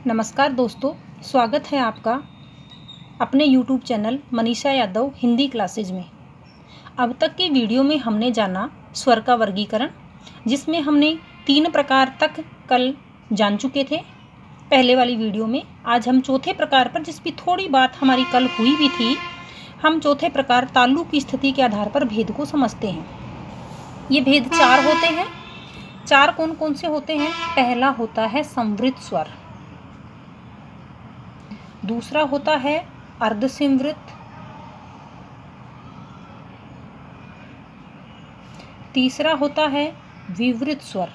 नमस्कार दोस्तों, स्वागत है आपका अपने YouTube channel Manisha Yadav Hindi classes में। अब तक के वीडियो में हमने जाना स्वर का वर्गीकरण, जिसमें हमने 3 प्रकार तक कल जान चुके थे पहले वाली वीडियो में। आज हम चौथे प्रकार पर, जिसकी थोड़ी बात हमारी कल हुई भी थी, हम चौथे प्रकार तालु की स्थिति के आधार पर भेद को समझते हैं। ये भेद 4 होते हैं। 4 कौन कौन से होते हैं? पहला होता है संवृत स्वर, दूसरा होता है अर्धसंवृत, तीसरा होता है विवृत स्वर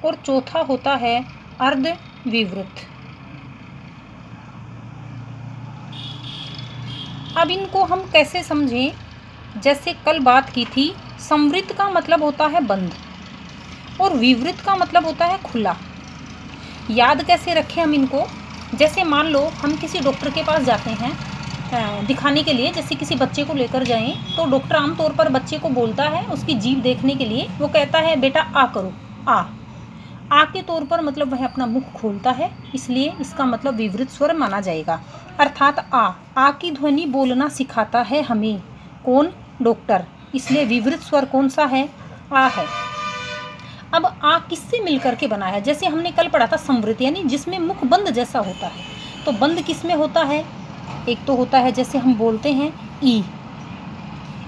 और चौथा होता है अर्धविवृत। अब इनको हम कैसे समझें? जैसे कल बात की थी, संवृत का मतलब होता है बंद और विवृत का मतलब होता है खुला। याद कैसे रखें हम इनको? जैसे मान लो हम किसी डॉक्टर के पास जाते हैं दिखाने के लिए, जैसे किसी बच्चे को लेकर जाएं, तो डॉक्टर आमतौर पर बच्चे को बोलता है उसकी जीभ देखने के लिए, वो कहता है बेटा आ करो। आ के तौर पर मतलब वह अपना मुख खोलता है, इसलिए इसका मतलब विवृत स्वर माना जाएगा। अर्थात आ की ध्वनि बोलना सिखाता है हमें कौन? डॉक्टर। इसलिए विवृत स्वर कौन सा है? आ है। अब आ किससे मिलकर के बना है? जैसे हमने कल पढ़ा था संवृत, यानी जिसमें मुख बंद जैसा होता है। तो बंद किसमें होता है? एक तो होता है जैसे हम बोलते हैं ई,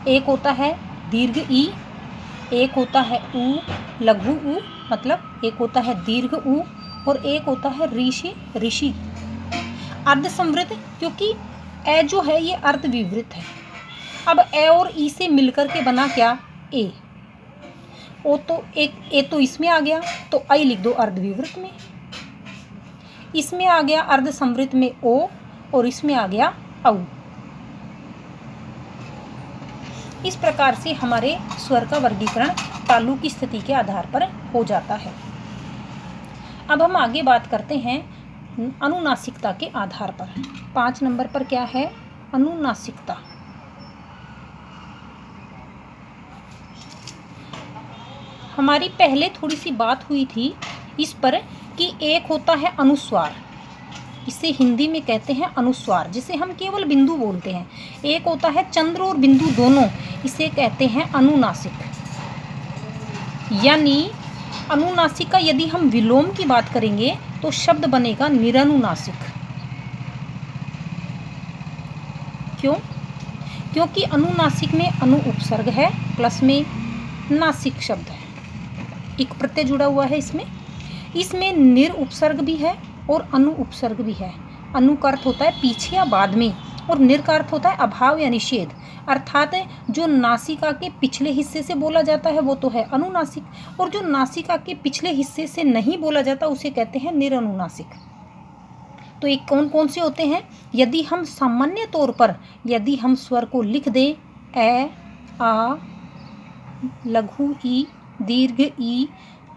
एक होता है दीर्घ ई, एक होता है ऊ लघु ऊ, मतलब एक होता है दीर्घ ऊ और एक होता है ऋषि। अर्ध संवृत, क्योंकि ए जो है ये अर्ध विवृत है। अब ए और ई से मिलकर के बना क्या? ए। ओ तो एक ए तो इसमें आ गया, तो आई लिख दो अर्धविवृत में। इसमें आ गया अर्ध संवृत में ओ और इसमें आ गया औ। इस प्रकार से हमारे स्वर का वर्गीकरण तालु की स्थिति के आधार पर हो जाता है। अब हम आगे बात करते हैं अनुनासिकता के आधार पर। 5 नंबर पर क्या है? अनुनासिकता। हमारी पहले थोड़ी सी बात हुई थी इस पर कि एक होता है अनुस्वार, इसे हिंदी में कहते हैं अनुस्वार, जिसे हम केवल बिंदु बोलते हैं। एक होता है चंद्र और बिंदु दोनों, इसे कहते हैं अनुनासिक। यानी अनुनासिक का यदि हम विलोम की बात करेंगे तो शब्द बनेगा निरनुनासिक। क्यों? क्योंकि अनुनासिक में अनु उपसर्ग है, प्लस में नासिक शब्द है, एक प्रत्यय जुड़ा हुआ है इसमें निर उपसर्ग भी है और अनु उपसर्ग भी है। अनु का अर्थ होता है पीछे या बाद में और निर का अर्थ होता है अभाव या निषेध। अर्थात जो नासिका के पिछले हिस्से से बोला जाता है वो तो है अनुनासिक, और जो नासिका के पिछले हिस्से से नहीं बोला जाता उसे कहते हैं निरनुनासिक। तो एक कौन कौन से होते हैं? यदि हम सामान्य तौर पर यदि हम स्वर को लिख दें, ए आ लघु ई दीर्घ ई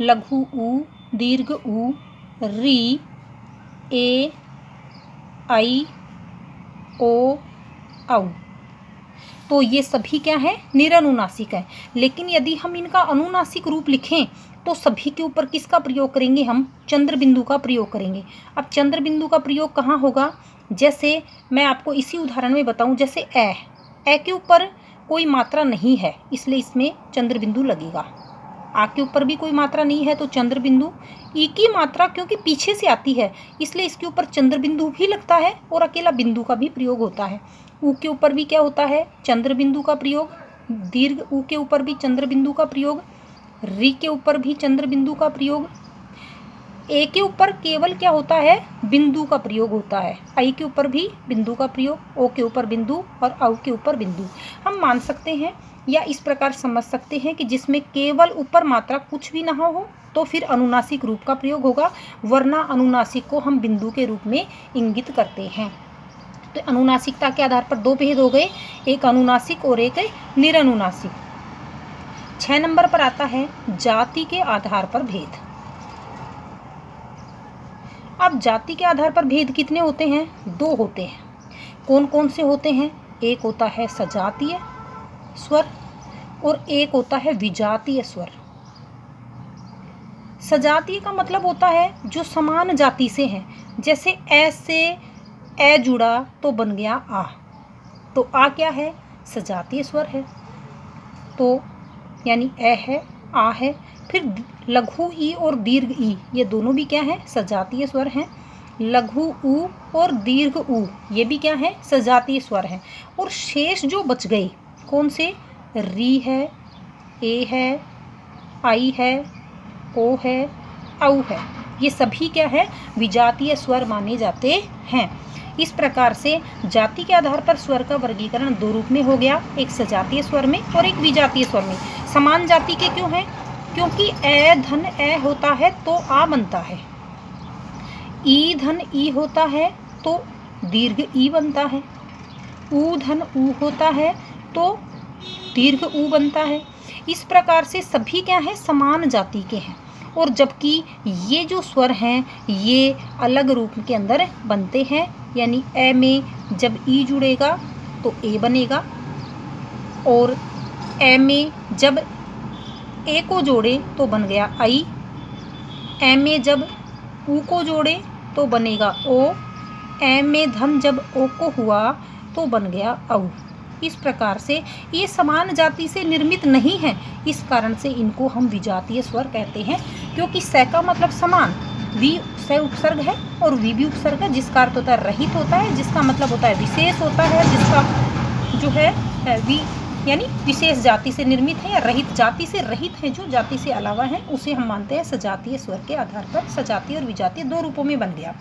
लघु ऊ दीर्घ ऊ री ए आई ओ औ, तो ये सभी क्या है? निरनुनासिक है। लेकिन यदि हम इनका अनुनासिक रूप लिखें तो सभी के ऊपर किसका प्रयोग करेंगे? हम चंद्र बिंदु का प्रयोग करेंगे। अब चंद्र बिंदु का प्रयोग कहाँ होगा? जैसे मैं आपको इसी उदाहरण में बताऊं, जैसे ए के ऊपर कोई मात्रा नहीं है, इसलिए इसमें चंद्र बिंदु लगेगा। आ के ऊपर भी कोई मात्रा नहीं है तो चंद्र बिंदु। ई की मात्रा क्योंकि पीछे से आती है इसलिए इसके ऊपर चंद्र बिंदु भी लगता है और अकेला बिंदु का भी प्रयोग होता है। ऊ के ऊपर भी क्या होता है? चंद्र बिंदु का प्रयोग। दीर्घ ऊ के ऊपर भी चंद्र बिंदु का प्रयोग। री के ऊपर भी चंद्र बिंदु का प्रयोग। ए के ऊपर केवल क्या होता है? बिंदु का प्रयोग होता है। आई के ऊपर भी बिंदु का प्रयोग, ओ के ऊपर बिंदु और औ के ऊपर बिंदु। हम मान सकते हैं या इस प्रकार समझ सकते हैं कि जिसमें केवल ऊपर मात्रा कुछ भी ना हो तो फिर अनुनासिक रूप का प्रयोग होगा, वरना अनुनासिक को हम बिंदु के रूप में इंगित करते हैं। तो अनुनासिकता के आधार पर 2 भेद हो गए, एक अनुनासिक और एक निरनुनासिक। 6 नंबर पर आता है जाति के आधार पर भेद। अब जाति के आधार पर भेद कितने होते हैं? 2 होते हैं। कौन कौन से होते हैं? एक होता है सजातीय स्वर और एक होता है विजातीय स्वर। सजातीय का मतलब होता है जो समान जाति से हैं। जैसे ए से ए जुड़ा तो बन गया आ, तो आ क्या है? सजातीय स्वर है। तो यानी ए है, आ है। फिर लघु ई और दीर्घ ई, ये दोनों भी क्या है? सजातीय स्वर हैं। लघु ऊ और दीर्घ ऊ, ये भी क्या है? सजातीय स्वर हैं। और शेष जो बच गए कौन से? री है, ए है, आई है, ओ है, औ है, ये सभी क्या है? विजातीय स्वर माने जाते हैं। इस प्रकार से जाति के आधार पर स्वर का वर्गीकरण दो रूप में हो गया, एक सजातीय स्वर में और एक विजातीय स्वर में। समान जाति के क्यों हैं? क्योंकि ए धन ए होता है तो आ बनता है, ई धन ई होता है तो दीर्घ ई बनता है, ऊ धन ऊ होता है तो दीर्घ ऊ बनता है। इस प्रकार से सभी क्या है? समान जाति के हैं। और जबकि ये जो स्वर हैं ये अलग रूप के अंदर बनते हैं, यानी ए में जब ई जुड़ेगा तो ए बनेगा, और ए में जब ए को जोड़े तो बन गया आई, ए में जब ऊ को जोड़े तो बनेगा ओ, ए में धन जब ओ को हुआ तो बन गया औ। इस प्रकार से ये समान जाति से निर्मित नहीं है, इस कारण से इनको हम विजातीय स्वर कहते हैं। क्योंकि स का मतलब समान, वी स उपसर्ग है और वी भी उपसर्ग है, जिसका अर्थ होता है रहित होता है, जिसका मतलब होता है विशेष होता है, जिसका जो है वी यानी विशेष जाति से निर्मित है या रहित, जाति से रहित है, जो जाति से अलावा है उसे हम मानते हैं सजातीय स्वर के आधार पर। सजातीय और विजातीय दो रूपों में बन गया।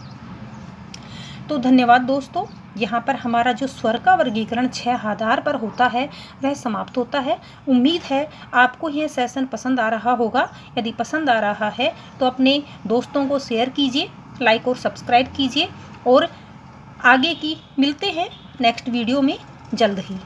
तो धन्यवाद दोस्तों, यहाँ पर हमारा जो स्वर का वर्गीकरण 6 आधार पर होता है वह समाप्त होता है। उम्मीद है आपको यह सेशन पसंद आ रहा होगा। यदि पसंद आ रहा है तो अपने दोस्तों को शेयर कीजिए, लाइक और सब्सक्राइब कीजिए, और आगे की मिलते हैं नेक्स्ट वीडियो में जल्द ही।